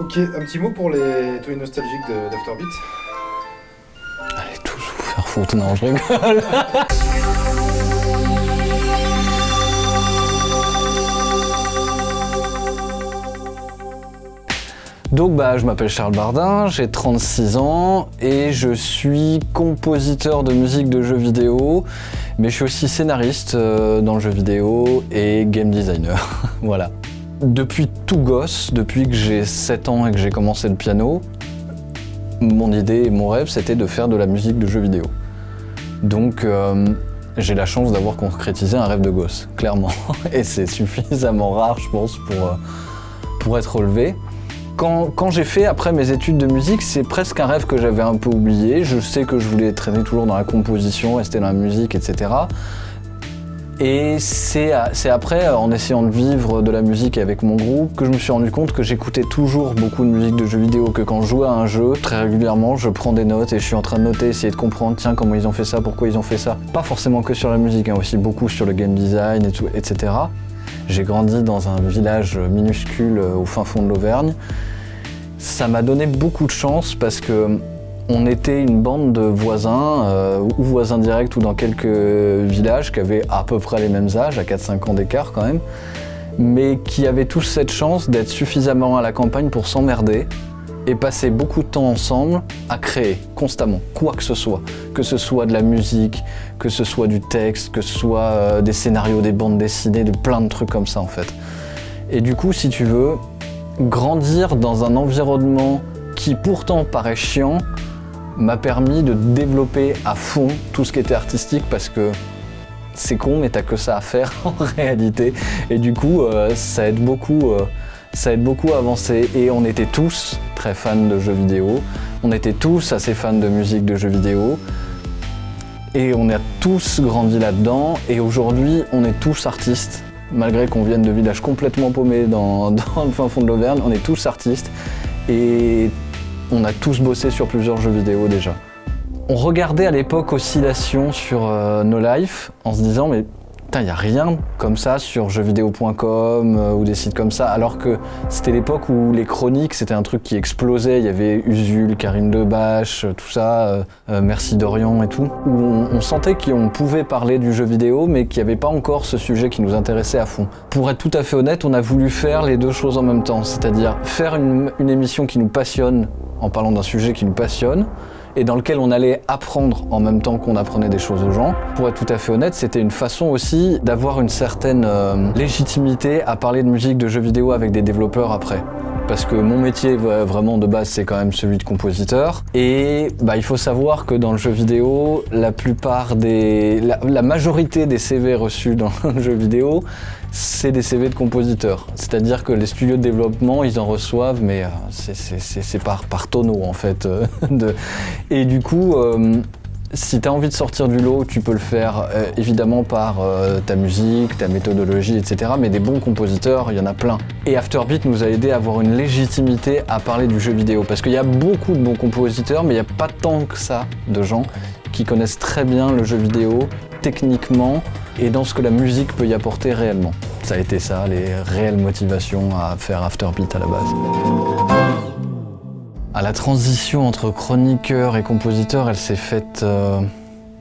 Ok, un petit mot pour tous les nostalgiques d'Afterbeat. Allez tous vous faire foutre, non je rigole. Donc je m'appelle Charles Bardin, j'ai 36 ans et je suis compositeur de musique de jeux vidéo, mais je suis aussi scénariste dans le jeu vidéo et game designer, voilà. Depuis tout gosse, depuis que j'ai 7 ans et que j'ai commencé le piano, mon idée et mon rêve c'était de faire de la musique de jeux vidéo. Donc j'ai la chance d'avoir concrétisé un rêve de gosse, clairement, et c'est suffisamment rare je pense pour être relevé. Quand j'ai fait après mes études de musique, c'est presque un rêve que j'avais un peu oublié. Je sais que je voulais traîner toujours dans la composition, rester dans la musique, etc. Et c'est après, en essayant de vivre de la musique avec mon groupe, que je me suis rendu compte que j'écoutais toujours beaucoup de musique de jeux vidéo, que quand je jouais à un jeu, très régulièrement, je prends des notes et je suis en train de noter, essayer de comprendre, tiens, comment ils ont fait ça, pourquoi ils ont fait ça. Pas forcément que sur la musique, aussi beaucoup sur le game design et tout, etc. J'ai grandi dans un village minuscule au fin fond de l'Auvergne. Ça m'a donné beaucoup de chance parce que on était une bande de voisins, ou voisins directs ou dans quelques villages qui avaient à peu près les mêmes âges, à 4-5 ans d'écart quand même, mais qui avaient tous cette chance d'être suffisamment à la campagne pour s'emmerder et passer beaucoup de temps ensemble à créer constamment, quoi que ce soit de la musique, que ce soit du texte, que ce soit des scénarios, des bandes dessinées, de plein de trucs comme ça en fait. Et du coup, si tu veux, grandir dans un environnement qui pourtant paraît chiant m'a permis de développer à fond tout ce qui était artistique parce que c'est con mais t'as que ça à faire en réalité et du coup ça aide beaucoup à avancer et on était tous très fans de jeux vidéo, on était tous assez fans de musique de jeux vidéo et on a tous grandi là-dedans et aujourd'hui on est tous artistes. Malgré qu'on vienne de villages complètement paumés dans le fin fond de l'Auvergne, on est tous artistes et on a tous bossé sur plusieurs jeux vidéo déjà. On regardait à l'époque Oscillation sur No Life en se disant mais putain, il n'y a rien comme ça sur jeuxvideo.com ou des sites comme ça, alors que c'était l'époque où les chroniques, c'était un truc qui explosait. Il y avait Usul, Karine Debache, tout ça, Merci Dorian et tout, où on sentait qu'on pouvait parler du jeu vidéo, mais qu'il n'y avait pas encore ce sujet qui nous intéressait à fond. Pour être tout à fait honnête, on a voulu faire les deux choses en même temps, c'est-à-dire faire une émission qui nous passionne en parlant d'un sujet qui nous passionne, et dans lequel on allait apprendre en même temps qu'on apprenait des choses aux gens. Pour être tout à fait honnête, c'était une façon aussi d'avoir une certaine légitimité à parler de musique de jeux vidéo avec des développeurs après. Parce que mon métier vraiment de base c'est quand même celui de compositeur et il faut savoir que dans le jeu vidéo, la majorité des CV reçus dans le jeu vidéo c'est des CV de compositeurs. C'est-à-dire que les studios de développement ils en reçoivent mais c'est par tonneau en fait. Et du coup si tu as envie de sortir du lot, tu peux le faire évidemment par ta musique, ta méthodologie, etc. Mais des bons compositeurs, il y en a plein. Et Afterbeat nous a aidé à avoir une légitimité à parler du jeu vidéo. Parce qu'il y a beaucoup de bons compositeurs, mais il n'y a pas tant que ça de gens qui connaissent très bien le jeu vidéo, techniquement, et dans ce que la musique peut y apporter réellement. Ça a été ça, les réelles motivations à faire Afterbeat à la base. La transition entre chroniqueur et compositeur, elle s'est faite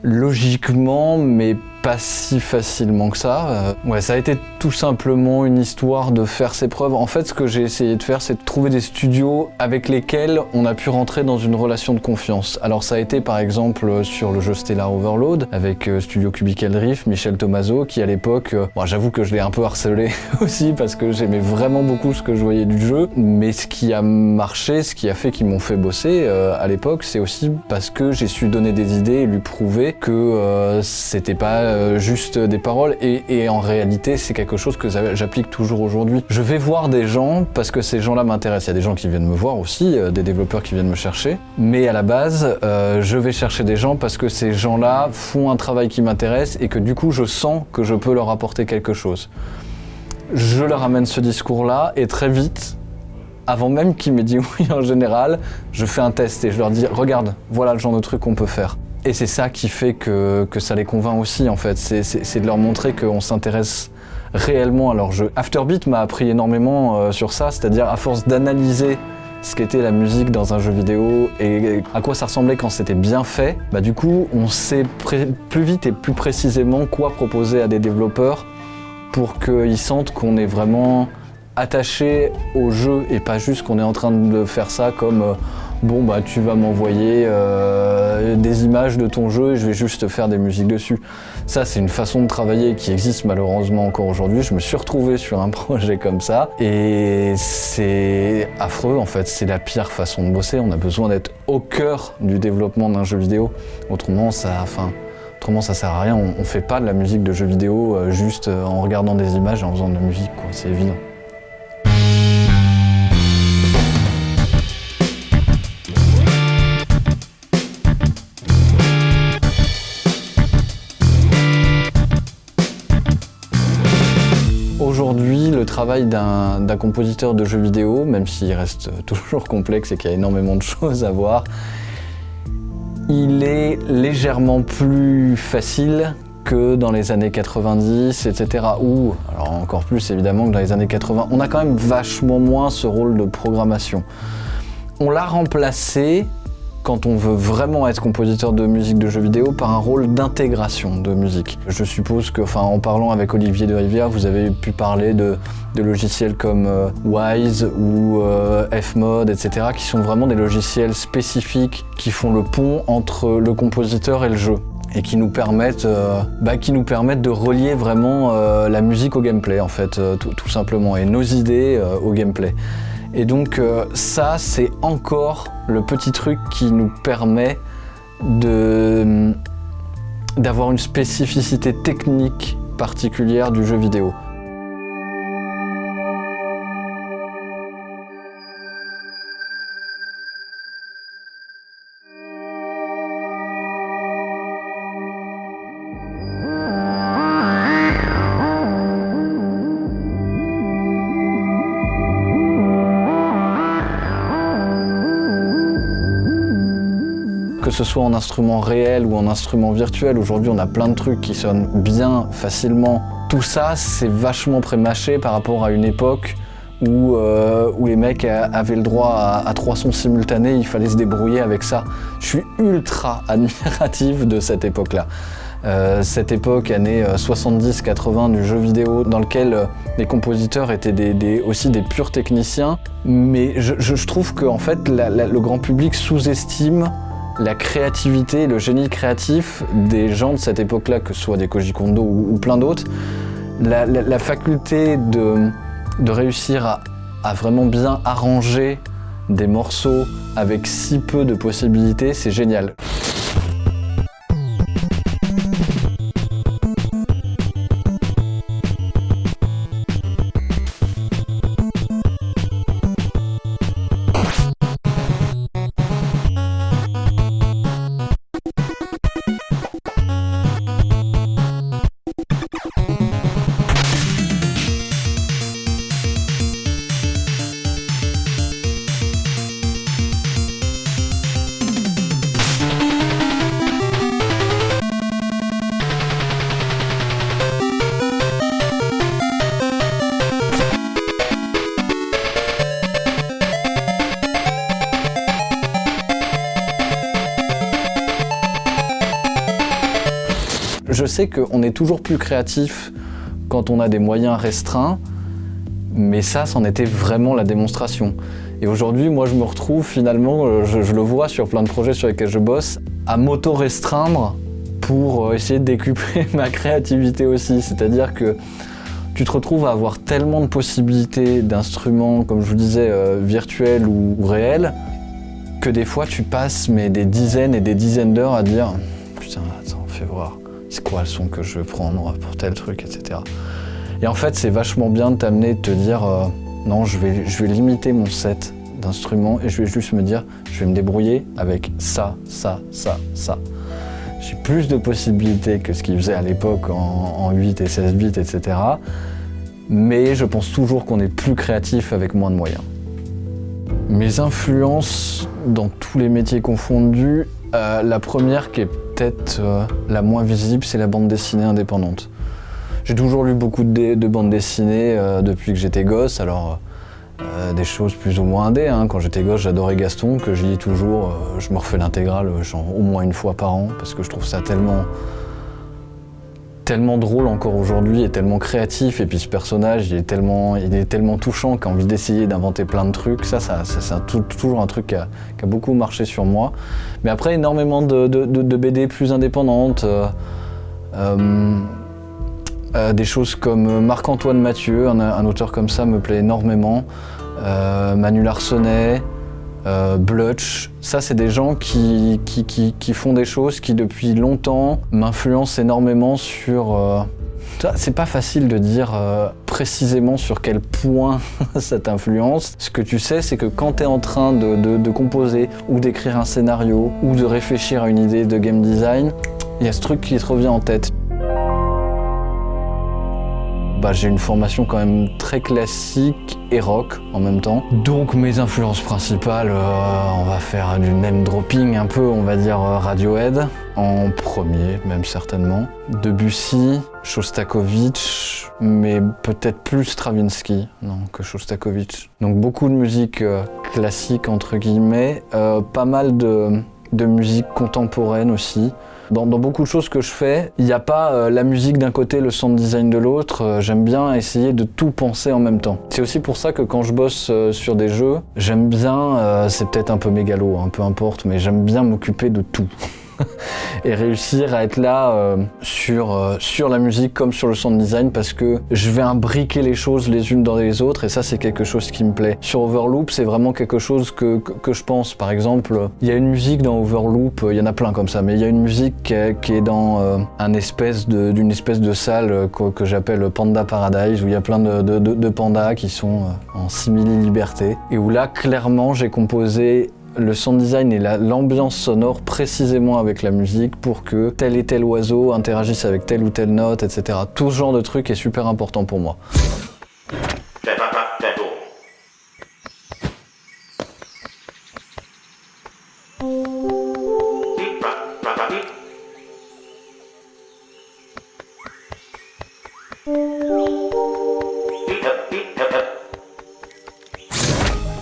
logiquement, mais pas si facilement que ça. Ça a été tout simplement une histoire de faire ses preuves. En fait, ce que j'ai essayé de faire, c'est de trouver des studios avec lesquels on a pu rentrer dans une relation de confiance. Alors ça a été par exemple sur le jeu Stellar Overload, avec Studio Cubicle Drift, Michel Tomaso, qui à l'époque, j'avoue que je l'ai un peu harcelé aussi, parce que j'aimais vraiment beaucoup ce que je voyais du jeu. Mais ce qui a marché, ce qui a fait qu'ils m'ont fait bosser à l'époque, c'est aussi parce que j'ai su donner des idées et lui prouver que c'était pas juste des paroles et en réalité c'est quelque chose que j'applique toujours aujourd'hui. Je vais voir des gens parce que ces gens-là m'intéressent. Il y a des gens qui viennent me voir aussi, des développeurs qui viennent me chercher, mais à la base je vais chercher des gens parce que ces gens-là font un travail qui m'intéresse et que du coup je sens que je peux leur apporter quelque chose. Je leur amène ce discours-là et très vite, avant même qu'ils m'aient dit oui en général, je fais un test et je leur dis regarde, voilà le genre de truc qu'on peut faire. Et c'est ça qui fait que ça les convainc aussi en fait, c'est de leur montrer qu'on s'intéresse réellement à leur jeu. Afterbeat m'a appris énormément sur ça, c'est-à-dire à force d'analyser ce qu'était la musique dans un jeu vidéo et à quoi ça ressemblait quand c'était bien fait, du coup on sait plus vite et plus précisément quoi proposer à des développeurs pour qu'ils sentent qu'on est vraiment attaché au jeu et pas juste qu'on est en train de faire ça comme tu vas m'envoyer des images de ton jeu et je vais juste faire des musiques dessus. Ça, c'est une façon de travailler qui existe malheureusement encore aujourd'hui. Je me suis retrouvé sur un projet comme ça et c'est affreux en fait. C'est la pire façon de bosser. On a besoin d'être au cœur du développement d'un jeu vidéo. Autrement, ça sert à rien. On fait pas de la musique de jeu vidéo juste en regardant des images et en faisant de la musique, quoi. C'est évident. Aujourd'hui, le travail d'un compositeur de jeux vidéo, même s'il reste toujours complexe et qu'il y a énormément de choses à voir, il est légèrement plus facile que dans les années 90, etc. Ou, alors encore plus évidemment que dans les années 80, on a quand même vachement moins ce rôle de programmation. On l'a remplacé, quand on veut vraiment être compositeur de musique de jeux vidéo, par un rôle d'intégration de musique. Je suppose que, en parlant avec Olivier de Rivière, vous avez pu parler de logiciels comme Wise ou Fmod, etc., qui sont vraiment des logiciels spécifiques qui font le pont entre le compositeur et le jeu et qui nous permettent de relier vraiment la musique au gameplay, en fait, tout simplement, et nos idées au gameplay. Et donc ça, c'est encore le petit truc qui nous permet d'avoir une spécificité technique particulière du jeu vidéo. Que ce soit en instrument réel ou en instrument virtuel, aujourd'hui on a plein de trucs qui sonnent bien, facilement. Tout ça, c'est vachement pré-mâché par rapport à une époque où les mecs avaient le droit à 3 sons simultanés, il fallait se débrouiller avec ça. Je suis ultra admiratif de cette époque-là. Cette époque, années 70-80 du jeu vidéo, dans lequel les compositeurs étaient aussi des purs techniciens. Mais je trouve que en fait, le grand public sous-estime la créativité, le génie créatif des gens de cette époque-là, que ce soit des Koji Kondo ou plein d'autres, la faculté de réussir à vraiment bien arranger des morceaux avec si peu de possibilités, c'est génial. Je sais qu'on est toujours plus créatif quand on a des moyens restreints, mais ça, c'en était vraiment la démonstration. Et aujourd'hui, moi, je me retrouve finalement, je le vois sur plein de projets sur lesquels je bosse, à m'auto-restreindre pour essayer de décupler ma créativité aussi. C'est-à-dire que tu te retrouves à avoir tellement de possibilités d'instruments, comme je vous disais, virtuels ou réels, que des fois, tu passes des dizaines et des dizaines d'heures à dire « Putain, attends, fais voir. C'est quoi le son que je vais prendre pour tel truc, etc. » Et en fait, c'est vachement bien de t'amener, de te dire non, je vais limiter mon set d'instruments et je vais juste me dire, je vais me débrouiller avec ça, ça, ça, ça. J'ai plus de possibilités que ce qu'ils faisaient à l'époque en 8 et 16 bits, etc. Mais je pense toujours qu'on est plus créatif avec moins de moyens. Mes influences dans tous les métiers confondus, la première qui est peut-être la moins visible, c'est la bande dessinée indépendante. J'ai toujours lu beaucoup de bandes dessinées depuis que j'étais gosse, alors Des choses plus ou moins indé, hein. Quand j'étais gosse, j'adorais Gaston, que je lis toujours. Je me refais l'intégrale genre au moins une fois par an, parce que je trouve ça tellement drôle encore aujourd'hui et tellement créatif. Et puis ce personnage, il est tellement touchant qu'il a envie d'essayer d'inventer plein de trucs. Ça c'est toujours un truc qui a beaucoup marché sur moi. Mais après, énormément de BD plus indépendantes. Des choses comme Marc-Antoine Mathieu, un auteur comme ça me plaît énormément. Manu Larsonnet, Blutch, ça c'est des gens qui font des choses qui depuis longtemps m'influencent énormément sur... C'est pas facile de dire précisément sur quel point ça t'influence. Ce que tu sais, c'est que quand tu es en train de composer ou d'écrire un scénario ou de réfléchir à une idée de game design, il y a ce truc qui te revient en tête. J'ai une formation quand même très classique et rock en même temps. Donc mes influences principales, on va faire du name dropping un peu, on va dire Radiohead en premier, même certainement. Debussy, Shostakovich, mais peut-être plus Stravinsky que Shostakovich. Donc beaucoup de musique classique entre guillemets, pas mal de musique contemporaine aussi. Dans beaucoup de choses que je fais, il n'y a pas la musique d'un côté, le sound design de l'autre. J'aime bien essayer de tout penser en même temps. C'est aussi pour ça que quand je bosse sur des jeux, j'aime bien, c'est peut-être un peu mégalo, peu importe, mais j'aime bien m'occuper de tout. Et réussir à être là sur la musique comme sur le sound design, parce que je vais imbriquer les choses les unes dans les autres, et ça c'est quelque chose qui me plaît. Sur Overloop, c'est vraiment quelque chose que je pense. Par exemple, il y a une musique dans Overloop, il y en a plein comme ça, mais il y a une musique qui est dans d'une espèce de salle que j'appelle Panda Paradise, où il y a plein de pandas qui sont en simili-liberté, et où là clairement j'ai composé le sound design et l'ambiance sonore précisément avec la musique pour que tel et tel oiseau interagisse avec telle ou telle note, etc. Tout ce genre de truc est super important pour moi.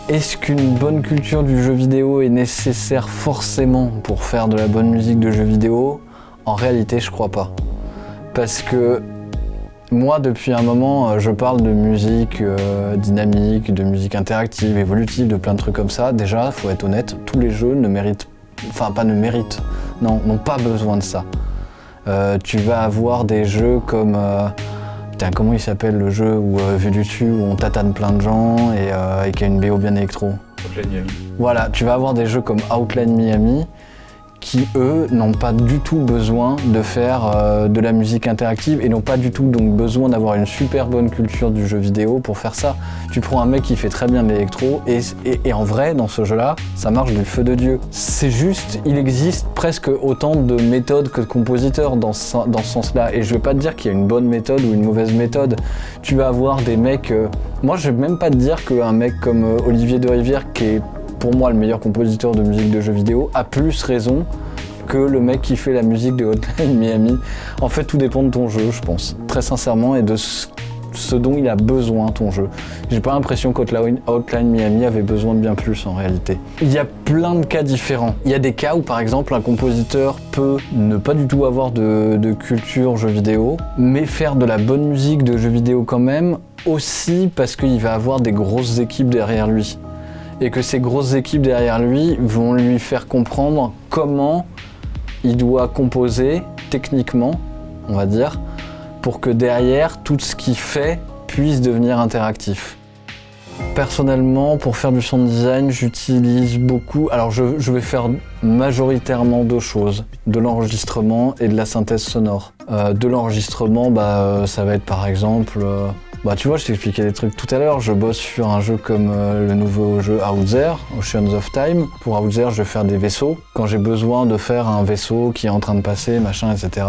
Est-ce qu'une bonne culture du jeu vidéo est nécessaire forcément pour faire de la bonne musique de jeu vidéo ? En réalité, je crois pas. Parce que moi, depuis un moment, je parle de musique dynamique, de musique interactive, évolutive, de plein de trucs comme ça. Déjà, faut être honnête, tous les jeux n'ont pas besoin de ça. Tu vas avoir des jeux comme... comment il s'appelle le jeu où, vu du dessus, où on tatane plein de gens et qui a une BO bien électro. Outline Miami. Voilà, tu vas avoir des jeux comme Outline Miami qui, eux, n'ont pas du tout besoin de faire de la musique interactive et n'ont pas du tout donc besoin d'avoir une super bonne culture du jeu vidéo pour faire ça. Tu prends un mec qui fait très bien de l'électro et en vrai, dans ce jeu-là, ça marche du feu de Dieu. C'est juste, il existe presque autant de méthodes que de compositeurs dans ce sens-là. Et je vais pas te dire qu'il y a une bonne méthode ou une mauvaise méthode. Tu vas avoir des mecs... Moi, je vais même pas te dire qu'un mec comme Olivier de Rivière, qui est pour moi le meilleur compositeur de musique de jeux vidéo, a plus raison que le mec qui fait la musique de Hotline Miami. En fait, tout dépend de ton jeu, je pense, très sincèrement, et de ce dont il a besoin, ton jeu. J'ai pas l'impression qu'Hotline Miami avait besoin de bien plus en réalité. Il y a plein de cas différents. Il y a des cas où par exemple un compositeur peut ne pas du tout avoir de culture jeux vidéo, mais faire de la bonne musique de jeux vidéo quand même, aussi parce qu'il va avoir des grosses équipes derrière lui. Et que ces grosses équipes derrière lui vont lui faire comprendre comment il doit composer techniquement, on va dire, pour que derrière, tout ce qu'il fait puisse devenir interactif. Personnellement, pour faire du sound design, j'utilise beaucoup... Alors je vais faire majoritairement deux choses, de l'enregistrement et de la synthèse sonore. De l'enregistrement, ça va être par exemple... tu vois, je t'expliquais des trucs tout à l'heure. Je bosse sur un jeu comme le nouveau jeu Outzer, Oceans of Time. Pour Outzer, je vais faire des vaisseaux. Quand j'ai besoin de faire un vaisseau qui est en train de passer, machin, etc.,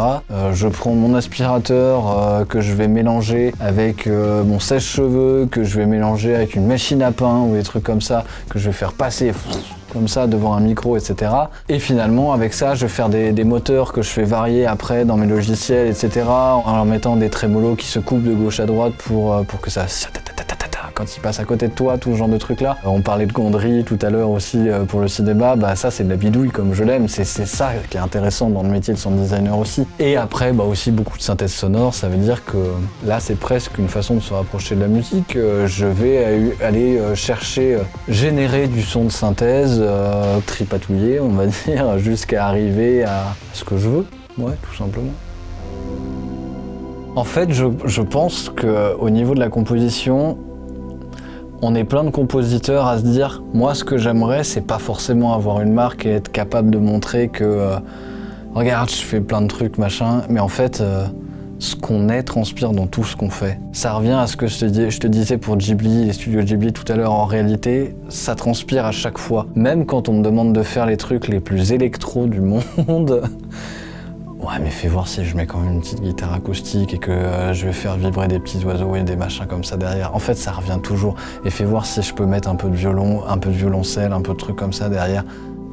je prends mon aspirateur que je vais mélanger avec mon sèche-cheveux, que je vais mélanger avec une machine à pain ou des trucs comme ça, que je vais faire passer comme ça devant un micro, etc. Et finalement, avec ça, je vais faire des moteurs que je fais varier après dans mes logiciels, etc. En leur mettant des trémolos qui se coupent de gauche à droite pour que ça quand il passe à côté de toi, tout ce genre de trucs-là. On parlait de Gondry tout à l'heure aussi pour le cinéma, ça c'est de la bidouille comme je l'aime, c'est ça qui est intéressant dans le métier de sound designer aussi. Et après aussi beaucoup de synthèse sonore, ça veut dire que là c'est presque une façon de se rapprocher de la musique. Je vais aller chercher, générer du son de synthèse, tripatouiller on va dire, jusqu'à arriver à ce que je veux, ouais, tout simplement. En fait, je pense qu'au niveau de la composition, on est plein de compositeurs à se dire « Moi, ce que j'aimerais, c'est pas forcément avoir une marque et être capable de montrer que regarde, je fais plein de trucs, machin. » Mais en fait, ce qu'on est transpire dans tout ce qu'on fait. Ça revient à ce que je te disais pour Ghibli, les studios Ghibli tout à l'heure. En réalité, ça transpire à chaque fois. Même quand on me demande de faire les trucs les plus électro du monde, ouais, mais fais voir si je mets quand même une petite guitare acoustique et que je vais faire vibrer des petits oiseaux et des machins comme ça derrière. En fait, ça revient toujours. Et fais voir si je peux mettre un peu de violon, un peu de violoncelle, un peu de trucs comme ça derrière.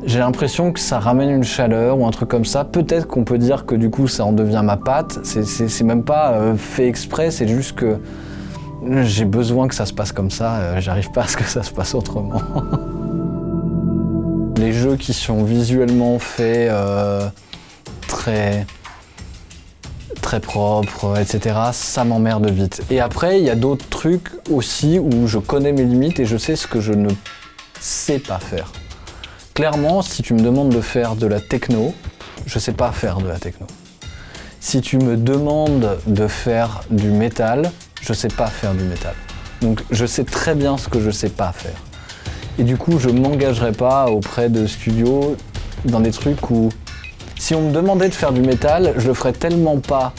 J'ai l'impression que ça ramène une chaleur ou un truc comme ça. Peut-être qu'on peut dire que du coup, ça en devient ma patte. C'est même pas fait exprès, c'est juste que j'ai besoin que ça se passe comme ça. J'arrive pas à ce que ça se passe autrement. Les jeux qui sont visuellement faits très propre, etc. Ça m'emmerde vite. Et après, il y a d'autres trucs aussi où je connais mes limites et je sais ce que je ne sais pas faire. Clairement, si tu me demandes de faire de la techno, je sais pas faire de la techno. Si tu me demandes de faire du métal, je sais pas faire du métal. Donc je sais très bien ce que je sais pas faire. Et du coup, je m'engagerai pas auprès de studios dans des trucs où si on me demandait de faire du métal, je le ferais tellement pas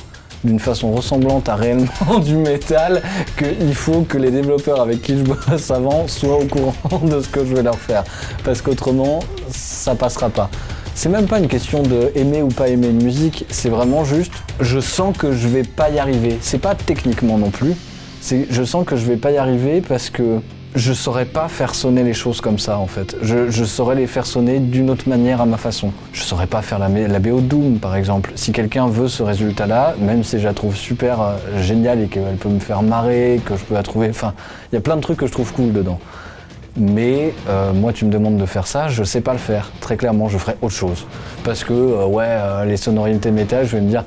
d'une façon ressemblante à réellement du métal qu'il faut que les développeurs avec qui je bosse avant soient au courant de ce que je vais leur faire. Parce qu'autrement, ça passera pas. C'est même pas une question de aimer ou pas aimer une musique, c'est vraiment juste, je sens que je vais pas y arriver. C'est pas techniquement non plus, je sens que je vais pas y arriver parce que je saurais pas faire sonner les choses comme ça en fait. Je saurais les faire sonner d'une autre manière à ma façon. Je saurais pas faire la BO de Doom par exemple. Si quelqu'un veut ce résultat-là, même si je la trouve super géniale et qu'elle peut me faire marrer, que je peux la trouver... Enfin, il y a plein de trucs que je trouve cool dedans. Mais moi tu me demandes de faire ça, je sais pas le faire. Très clairement, je ferai autre chose. Parce que les sonorités métal, je vais me dire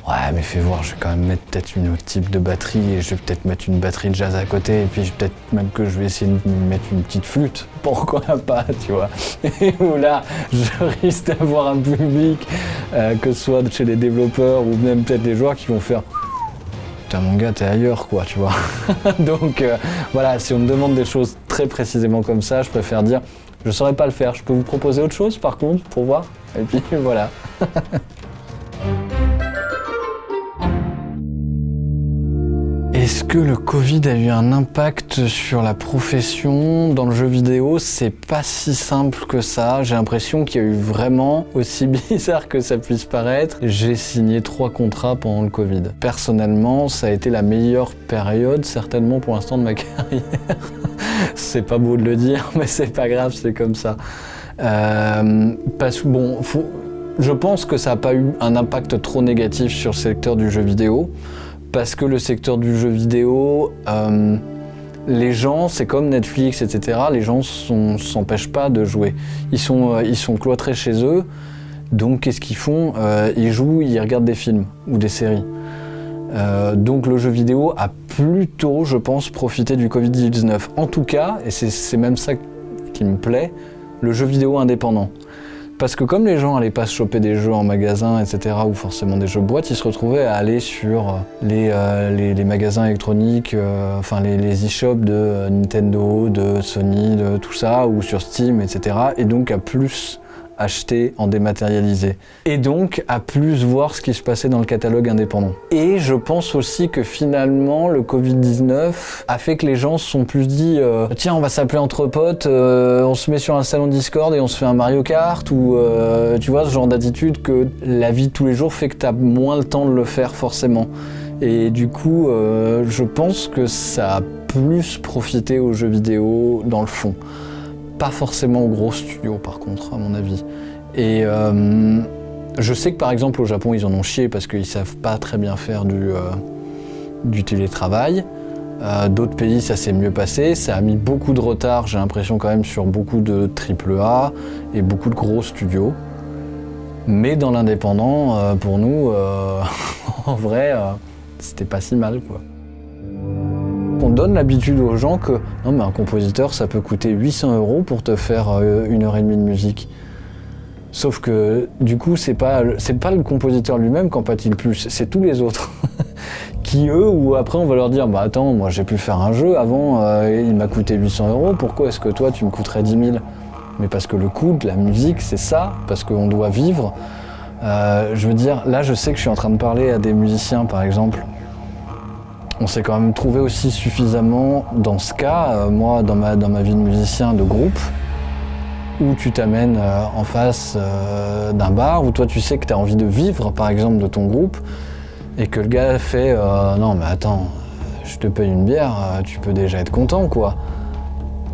ouais, mais fais voir, je vais quand même mettre peut-être une autre type de batterie et je vais peut-être mettre une batterie de jazz à côté et puis peut-être même que je vais essayer de mettre une petite flûte. Pourquoi pas, tu vois. Et où là, je risque d'avoir un public, que ce soit chez les développeurs ou même peut-être les joueurs qui vont faire putain mon gars, t'es ailleurs quoi, tu vois. Donc voilà, si on me demande des choses très précisément comme ça, je préfère dire je saurais pas le faire, je peux vous proposer autre chose par contre pour voir. Et puis voilà. Est-ce que le Covid a eu un impact sur la profession dans le jeu vidéo? C'est pas si simple que ça. J'ai l'impression qu'il y a eu vraiment, aussi bizarre que ça puisse paraître, j'ai signé 3 contrats pendant le Covid. Personnellement, ça a été la meilleure période, certainement pour l'instant, de ma carrière. C'est pas beau de le dire, mais c'est pas grave, c'est comme ça. Parce que bon, je pense que ça n'a pas eu un impact trop négatif sur le secteur du jeu vidéo. Parce que le secteur du jeu vidéo, les gens, c'est comme Netflix, etc. Les gens s'empêchent pas de jouer. Ils sont cloîtrés chez eux, donc qu'est-ce qu'ils font? Ils jouent, ils regardent des films ou des séries. Donc le jeu vidéo a plutôt, je pense, profité du Covid-19. En tout cas, et c'est même ça qui me plaît, le jeu vidéo indépendant. Parce que comme les gens n'allaient pas se choper des jeux en magasin, etc., ou forcément des jeux boîtes, ils se retrouvaient à aller sur les magasins électroniques, les e-shops de Nintendo, de Sony, de tout ça, ou sur Steam, etc., et donc à plus acheter en dématérialisé. Et donc à plus voir ce qui se passait dans le catalogue indépendant. Et je pense aussi que finalement le Covid-19 a fait que les gens se sont plus dit tiens, on va s'appeler entre potes, on se met sur un salon Discord et on se fait un Mario Kart, ou tu vois, ce genre d'attitude que la vie de tous les jours fait que t'as moins le temps de le faire forcément. Et du coup, je pense que ça a plus profité aux jeux vidéo dans le fond. Pas forcément aux gros studios par contre, à mon avis. Et je sais que par exemple au Japon ils en ont chié parce qu'ils savent pas très bien faire du télétravail. D'autres pays, ça s'est mieux passé. Ça a mis beaucoup de retard, j'ai l'impression quand même, sur beaucoup de AAA et beaucoup de gros studios. Mais dans l'indépendant, pour nous, en vrai, c'était pas si mal, quoi. On donne l'habitude aux gens que non, mais un compositeur, ça peut coûter 800 € pour te faire 1h30 de musique. Sauf que du coup, c'est pas le compositeur lui-même qui en pâtit le plus, c'est tous les autres. Qui eux, ou après on va leur dire, bah attends, moi j'ai pu faire un jeu, avant il m'a coûté 800 €, pourquoi est-ce que toi tu me coûterais 10 000 ? Mais parce que le coût de la musique, c'est ça, parce qu'on doit vivre. Je veux dire, là je sais que je suis en train de parler à des musiciens par exemple. On s'est quand même trouvé aussi suffisamment dans ce cas, moi dans ma vie de musicien de groupe, où tu t'amènes en face d'un bar, où toi tu sais que tu as envie de vivre par exemple de ton groupe, et que le gars fait non mais attends, je te paye une bière, tu peux déjà être content quoi.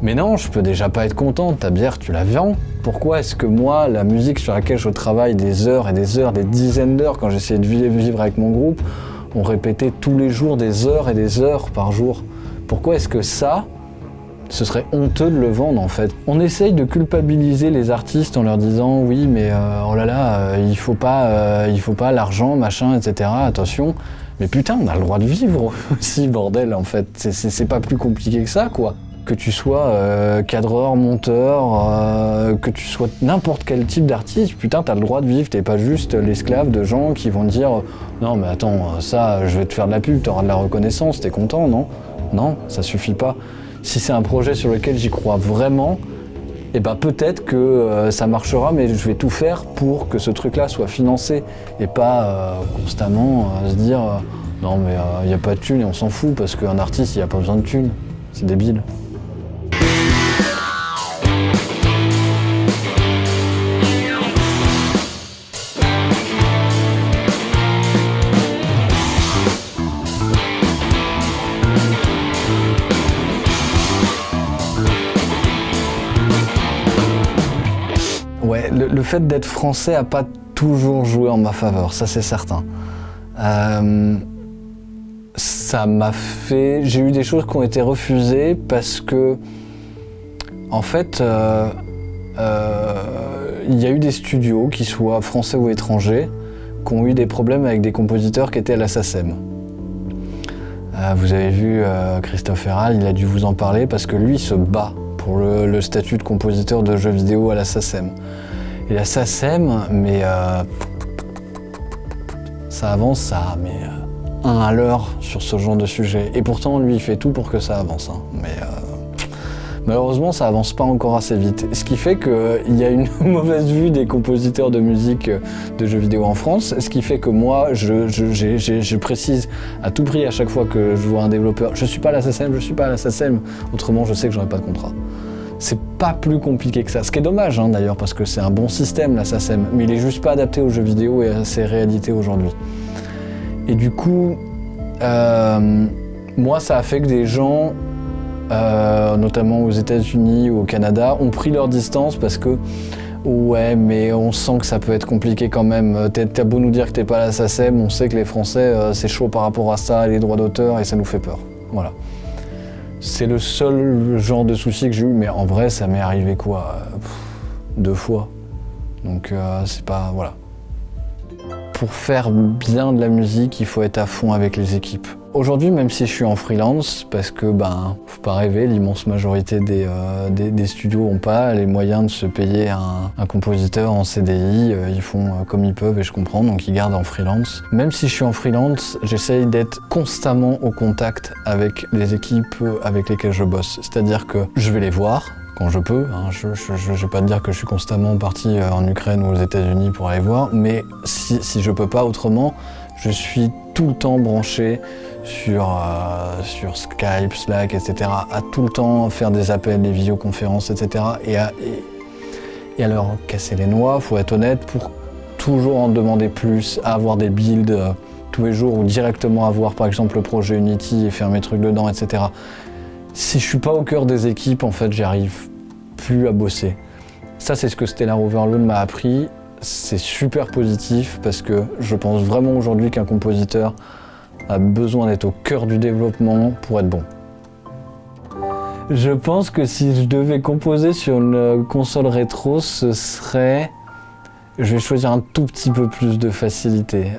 Mais non, je peux déjà pas être content, ta bière tu la vends. Pourquoi est-ce que moi, la musique sur laquelle je travaille des heures et des heures, des dizaines d'heures quand j'essayais de vivre avec mon groupe, on répétait tous les jours des heures et des heures par jour. Pourquoi est-ce que ça, ce serait honteux de le vendre en fait? On essaye de culpabiliser les artistes en leur disant oui mais oh là là, il faut pas l'argent, machin, etc. Attention. Mais putain, on a le droit de vivre aussi, bordel en fait. C'est pas plus compliqué que ça quoi. Que tu sois cadreur, monteur, que tu sois n'importe quel type d'artiste, putain t'as le droit de vivre, t'es pas juste l'esclave de gens qui vont te dire non mais attends, ça je vais te faire de la pub, t'auras de la reconnaissance, t'es content, non? Non, ça suffit pas. Si c'est un projet sur lequel j'y crois vraiment, eh ben peut-être que ça marchera, mais je vais tout faire pour que ce truc-là soit financé et pas constamment se dire non mais il n'y a pas de thunes et on s'en fout parce qu'un artiste il n'y a pas besoin de thunes. C'est débile. Ouais, le fait d'être français a pas toujours joué en ma faveur, ça c'est certain. Ça m'a fait... J'ai eu des choses qui ont été refusées parce que, en fait, il y a eu des studios, qu'ils soient français ou étrangers, qui ont eu des problèmes avec des compositeurs qui étaient à la SACEM. Vous avez vu Christophe Herral, il a dû vous en parler parce que lui se bat pour le statut de compositeur de jeux vidéo à la SACEM. Et la SACEM, mais ça avance, ça, mais 1 à l'heure sur ce genre de sujet. Et pourtant, lui, il fait tout pour que ça avance. Hein. Mais malheureusement, ça avance pas encore assez vite. Ce qui fait qu'il y a une mauvaise vue des compositeurs de musique de jeux vidéo en France. Ce qui fait que moi, je précise à tout prix à chaque fois que je vois un développeur, je suis pas à la SACEM, je suis pas à la SACEM. Autrement, je sais que j'aurai pas de contrat. C'est pas plus compliqué que ça. Ce qui est dommage hein, d'ailleurs, parce que c'est un bon système, la SACEM. Mais il est juste pas adapté aux jeux vidéo et à ses réalités aujourd'hui. Et du coup, moi, ça a fait que des gens, notamment aux États-Unis ou au Canada, ont pris leur distance parce que ouais, mais on sent que ça peut être compliqué quand même. T'as beau nous dire que t'es pas à la SACEM, on sait que les Français, c'est chaud par rapport à ça, les droits d'auteur, et ça nous fait peur. Voilà. C'est le seul genre de souci que j'ai eu, mais en vrai, ça m'est arrivé quoi 2 fois. Donc c'est pas... voilà. Pour faire bien de la musique, il faut être à fond avec les équipes. Aujourd'hui, même si je suis en freelance, parce que, faut pas rêver, l'immense majorité des studios n'ont pas les moyens de se payer un compositeur en CDI, ils font comme ils peuvent et je comprends, donc ils gardent en freelance. Même si je suis en freelance, j'essaye d'être constamment au contact avec les équipes avec lesquelles je bosse. C'est-à-dire que je vais les voir, quand je peux, hein. Je vais pas te dire que je suis constamment parti en Ukraine ou aux États-Unis pour aller voir, mais si je peux pas autrement, je suis tout le temps branché sur Skype, Slack, etc. À tout le temps faire des appels, des visioconférences, etc. Et à leur casser les noix, faut être honnête, pour toujours en demander plus, à avoir des builds tous les jours ou directement avoir par exemple le projet Unity et faire mes trucs dedans, etc. Si je suis pas au cœur des équipes, en fait, j'y arrive plus à bosser. Ça, c'est ce que Stellar Overload m'a appris. C'est super positif parce que je pense vraiment aujourd'hui qu'un compositeur a besoin d'être au cœur du développement pour être bon. Je pense que si je devais composer sur une console rétro, ce serait... Je vais choisir un tout petit peu plus de facilité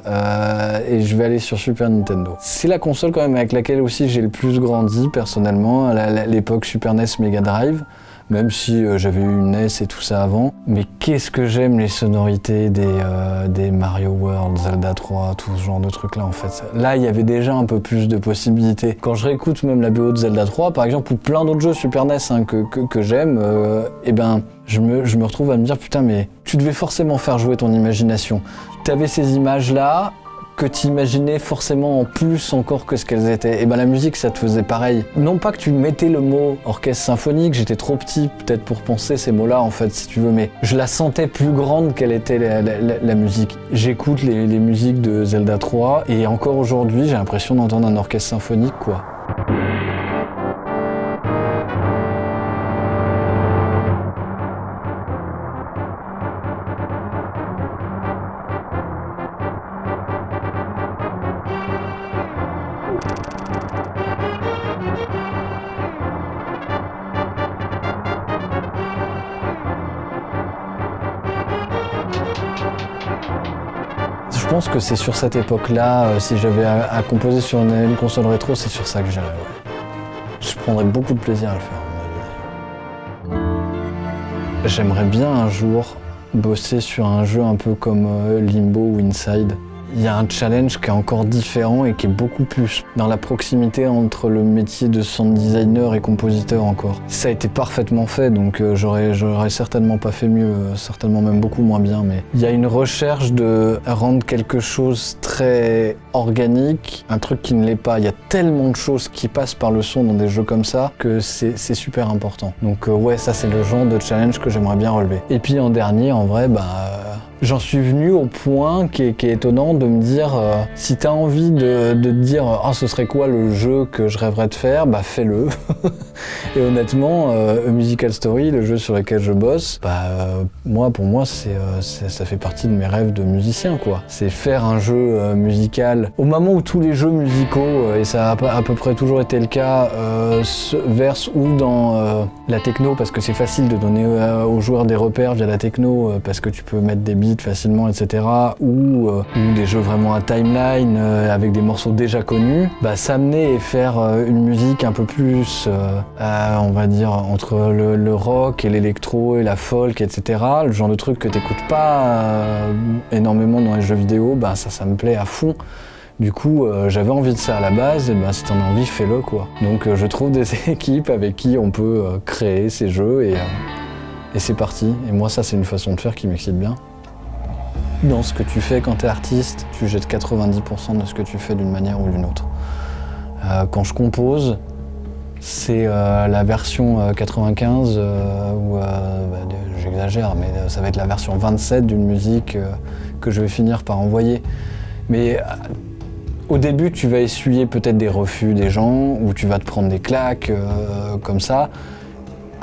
et je vais aller sur Super Nintendo. C'est la console quand même avec laquelle aussi j'ai le plus grandi personnellement, à l'époque Super NES Mega Drive, même si j'avais eu une NES et tout ça avant. Mais qu'est-ce que j'aime les sonorités des Mario World, Zelda 3, tout ce genre de trucs là en fait. Là il y avait déjà un peu plus de possibilités. Quand je réécoute même la BO de Zelda 3 par exemple ou plein d'autres jeux Super NES que j'aime, et ben je me retrouve à me dire putain mais tu devais forcément faire jouer ton imagination. T'avais ces images là que tu imaginais forcément en plus encore que ce qu'elles étaient. Et ben la musique ça te faisait pareil. Non pas que tu mettais le mot orchestre symphonique, j'étais trop petit peut-être pour penser ces mots-là en fait si tu veux, mais je la sentais plus grande qu'elle était la musique. J'écoute les musiques de Zelda 3 et encore aujourd'hui j'ai l'impression d'entendre un orchestre symphonique quoi. Je pense que c'est sur cette époque-là, si j'avais à composer sur une console rétro, c'est sur ça que j'irais. Ouais. Je prendrais beaucoup de plaisir à le faire, à mon avis. J'aimerais bien un jour bosser sur un jeu un peu comme Limbo ou Inside. Il y a un challenge qui est encore différent et qui est beaucoup plus dans la proximité entre le métier de sound designer et compositeur encore. Ça a été parfaitement fait, donc j'aurais certainement pas fait mieux, certainement même beaucoup moins bien, mais il y a une recherche de rendre quelque chose très organique, un truc qui ne l'est pas. Il y a tellement de choses qui passent par le son dans des jeux comme ça que c'est super important. Donc ouais, ça c'est le genre de challenge que j'aimerais bien relever. Et puis en dernier, en vrai, j'en suis venu au point qui est étonnant de me dire si t'as envie de te dire ce serait quoi le jeu que je rêverais de faire, fais-le. Et honnêtement, A Musical Story, le jeu sur lequel je bosse, pour moi ça fait partie de mes rêves de musicien quoi. C'est faire un jeu musical au moment où tous les jeux musicaux, et ça a à peu près toujours été le cas, se versent ou dans la techno parce que c'est facile de donner aux joueurs des repères via la techno parce que tu peux mettre des beats facilement, etc. Ou des jeux vraiment à timeline avec des morceaux déjà connus, s'amener et faire une musique un peu plus, on va dire, entre le rock et l'électro et la folk, etc. Le genre de truc que t'écoutes pas énormément dans les jeux vidéo, ça me plaît à fond. Du coup, j'avais envie de ça à la base, et si t'en as envie, fais-le quoi. Donc je trouve des équipes avec qui on peut créer ces jeux et c'est parti. Et moi, ça, c'est une façon de faire qui m'excite bien. Dans ce que tu fais quand t'es artiste, tu jettes 90% de ce que tu fais d'une manière ou d'une autre. Quand je compose, c'est la version 95, j'exagère, mais ça va être la version 27 d'une musique que je vais finir par envoyer. Mais au début, tu vas essuyer peut-être des refus des gens, ou tu vas te prendre des claques comme ça.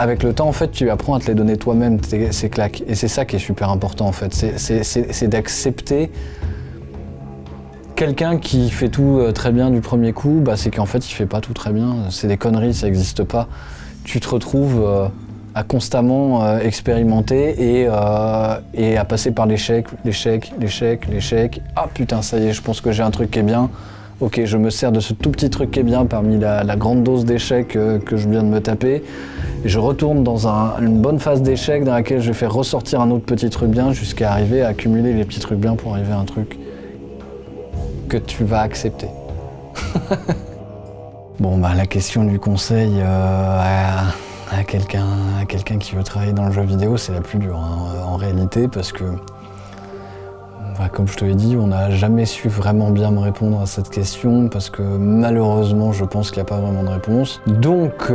Avec le temps, en fait, tu apprends à te les donner toi-même, ces claques. Et c'est ça qui est super important, en fait. C'est d'accepter quelqu'un qui fait tout très bien du premier coup, c'est qu'en fait, il fait pas tout très bien. C'est des conneries, ça n'existe pas. Tu te retrouves à constamment expérimenter et à passer par l'échec. Ah putain, ça y est, je pense que j'ai un truc qui est bien. Ok, je me sers de ce tout petit truc qui est bien parmi la grande dose d'échecs que je viens de me taper. Et je retourne dans une bonne phase d'échec dans laquelle je vais faire ressortir un autre petit truc bien jusqu'à arriver à accumuler les petits trucs bien pour arriver à un truc que tu vas accepter. Bon, la question du conseil à quelqu'un qui veut travailler dans le jeu vidéo, c'est la plus dure en réalité parce que comme je te l'ai dit, on n'a jamais su vraiment bien me répondre à cette question parce que malheureusement, je pense qu'il n'y a pas vraiment de réponse. Donc,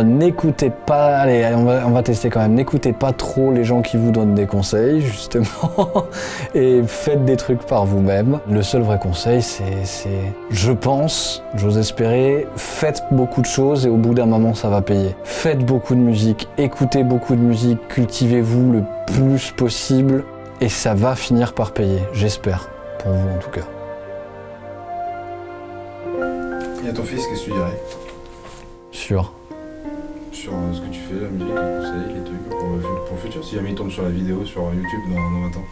n'écoutez pas, allez, on va tester quand même, n'écoutez pas trop les gens qui vous donnent des conseils, justement, et faites des trucs par vous-même. Le seul vrai conseil, c'est, je pense, j'ose espérer, faites beaucoup de choses et au bout d'un moment, ça va payer. Faites beaucoup de musique, écoutez beaucoup de musique, cultivez-vous le plus possible. Et ça va finir par payer, j'espère, pour vous en tout cas. Et à ton fils, qu'est-ce que tu dirais ? Sûr. sur ce que tu fais, la musique, les conseils, les trucs pour le futur, si jamais il tombe sur la vidéo sur YouTube dans 20 ans.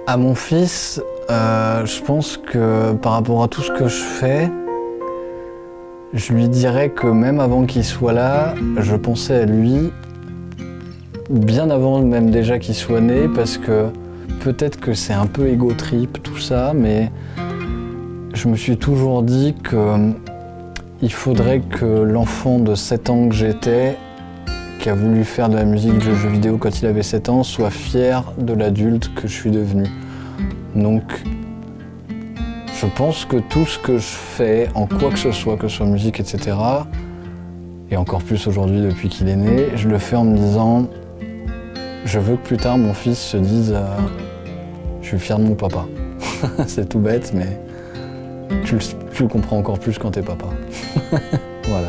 À mon fils, je pense que par rapport à tout ce que je fais, je lui dirais que même avant qu'il soit là, je pensais à lui, bien avant même déjà qu'il soit né, parce que peut-être que c'est un peu égo trip tout ça, mais je me suis toujours dit qu'il faudrait que l'enfant de 7 ans que j'étais, qui a voulu faire de la musique, de jeux vidéo quand il avait 7 ans, soit fier de l'adulte que je suis devenu. Donc, je pense que tout ce que je fais, en quoi que ce soit musique, etc., et encore plus aujourd'hui depuis qu'il est né, je le fais en me disant, je veux que plus tard mon fils se dise, je suis fier de mon papa. C'est tout bête, mais tu le comprends encore plus quand t'es papa. Voilà.